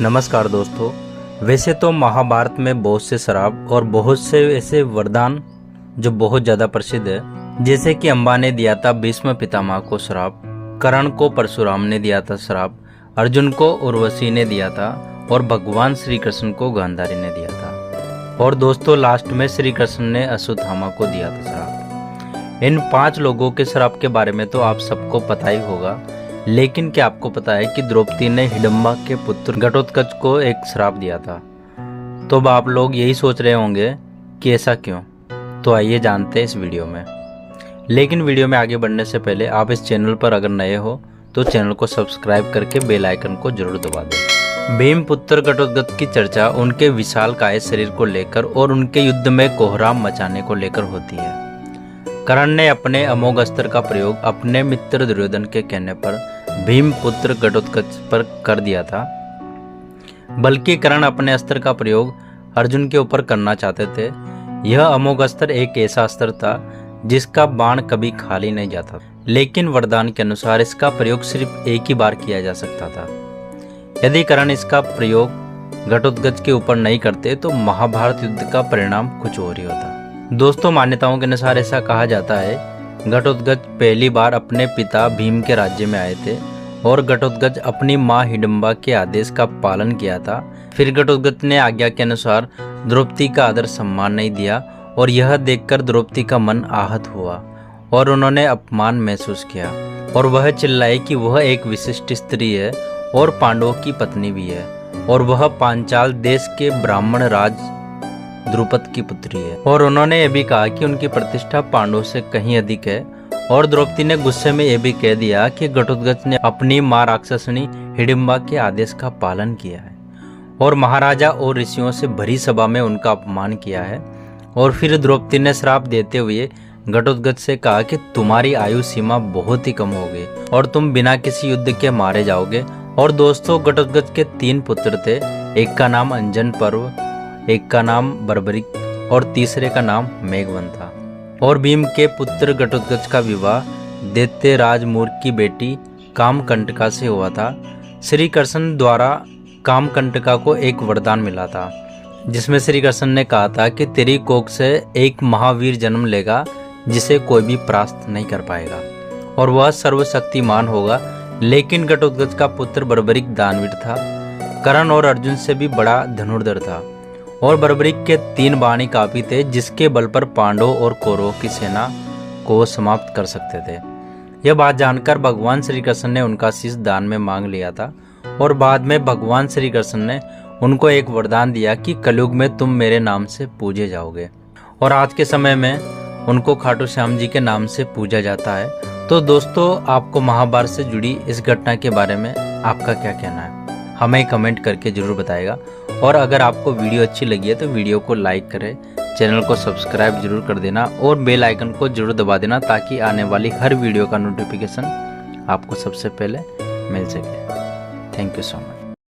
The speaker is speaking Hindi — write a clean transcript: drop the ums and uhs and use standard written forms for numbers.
नमस्कार दोस्तों। वैसे तो महाभारत में बहुत से श्राप और बहुत से ऐसे वरदान जो बहुत ज़्यादा प्रसिद्ध है, जैसे कि अम्बा ने दिया था भीष्म पितामह को श्राप, कर्ण को परशुराम ने दिया था श्राप, अर्जुन को उर्वशी ने दिया था और भगवान श्री कृष्ण को गांधारी ने दिया था। और दोस्तों लास्ट में श्री कृष्ण ने अश्वत्थामा को दिया था श्राप। इन 5 लोगों के श्राप के बारे में तो आप सबको पता ही होगा, लेकिन क्या आपको पता है कि द्रौपदी ने हिडिंबा के पुत्र घटोत्कच को एक श्राप दिया था? तो अब आप लोग यही सोच रहे होंगे कि ऐसा क्यों। तो आइए जानते हैं इस वीडियो में। लेकिन वीडियो में आगे बढ़ने से पहले आप इस चैनल पर अगर नए हो तो चैनल को सब्सक्राइब करके बेल आइकन को जरूर दबा दें। भीम पुत्र घटोत्कच की चर्चा उनके विशालकाय शरीर को लेकर और उनके युद्ध में कोहराम मचाने को लेकर होती है। कर्ण ने अपने अमोघ अस्त्र का प्रयोग अपने मित्र दुर्योधन के कहने पर भीम पुत्र घटोत्कच पर कर दिया था। बल्कि कर्ण अपने अस्त्र का प्रयोग अर्जुन के ऊपर करना चाहते थे। यह अमोघ अस्त्र एक ऐसा अस्त्र था जिसका बाण कभी खाली नहीं जाता, लेकिन वरदान के अनुसार इसका प्रयोग सिर्फ एक ही बार किया जा सकता था। यदि कर्ण इसका प्रयोग घटोत्कच के ऊपर नहीं करते तो महाभारत युद्ध का परिणाम कुछ और ही होता। दोस्तों मान्यताओं के अनुसार ऐसा कहा जाता है, घटोत्कच पहली बार अपने पिता भीम के राज्य में आए थे और घटोत्कच अपनी मां हिडिंबा के आदेश का पालन किया था। फिर घटोत्कच ने आज्ञा के अनुसार द्रौपदी का आदर सम्मान नहीं दिया और यह देखकर द्रौपदी का मन आहत हुआ और उन्होंने अपमान महसूस किया और वह चिल्लाई कि वह एक विशिष्ट स्त्री है और पांडवों की पत्नी भी है और वह पांचाल देश के ब्राह्मण राज द्रुपद की पुत्री है। और उन्होंने यह भी कहा कि उनकी प्रतिष्ठा पांडवों से कहीं अधिक है। और द्रौपदी ने गुस्से में यह भी कह दिया कि घटोत्कच ने अपनी मां राक्षसनी हिडिंबा के आदेश का पालन किया है और महाराजा और ऋषियों से भरी सभा में उनका अपमान किया है। और फिर द्रौपदी ने श्राप देते हुए घटोत्कच से कहा कि तुम्हारी आयु सीमा बहुत ही कम हो गई और तुम बिना किसी युद्ध के मारे जाओगे। और दोस्तों घटोत्कच के 3 पुत्र थे, एक का नाम अंजन पर्व, एक का नाम बर्बरिक और तीसरे का नाम मेघवन था। और भीम के पुत्र घटोत्कच का विवाह दैत्यराज मूर्ख की बेटी कामकंटका से हुआ था। श्री कृष्ण द्वारा कामकंटका को एक वरदान मिला था, जिसमें श्री कृष्ण ने कहा था कि तेरी कोख से एक महावीर जन्म लेगा जिसे कोई भी परास्त नहीं कर पाएगा और वह सर्वशक्तिमान होगा। लेकिन घटोत्कच का पुत्र बर्बरिक दानवीर था, कर्ण और अर्जुन से भी बड़ा धनुर्धर था और बर्बरिक के 3 बाणी काफी थे जिसके बल पर पांडवों और कौरवों की सेना को समाप्त कर सकते थे। यह बात जानकर भगवान श्री कृष्ण ने उनका शीश दान में मांग लिया था और बाद में भगवान श्री कृष्ण ने उनको एक वरदान दिया कि कलयुग में तुम मेरे नाम से पूजे जाओगे। और आज के समय में उनको खाटू श्याम जी के नाम से पूजा जाता है। तो दोस्तों आपको महाभारत से जुड़ी इस घटना के बारे में आपका क्या कहना है, हमें कमेंट करके जरूर बताएगा। और अगर आपको वीडियो अच्छी लगी है तो वीडियो को लाइक करें, चैनल को सब्सक्राइब जरूर कर देना और बेल आइकन को जरूर दबा देना ताकि आने वाली हर वीडियो का नोटिफिकेशन आपको सबसे पहले मिल सके। Thank you so much.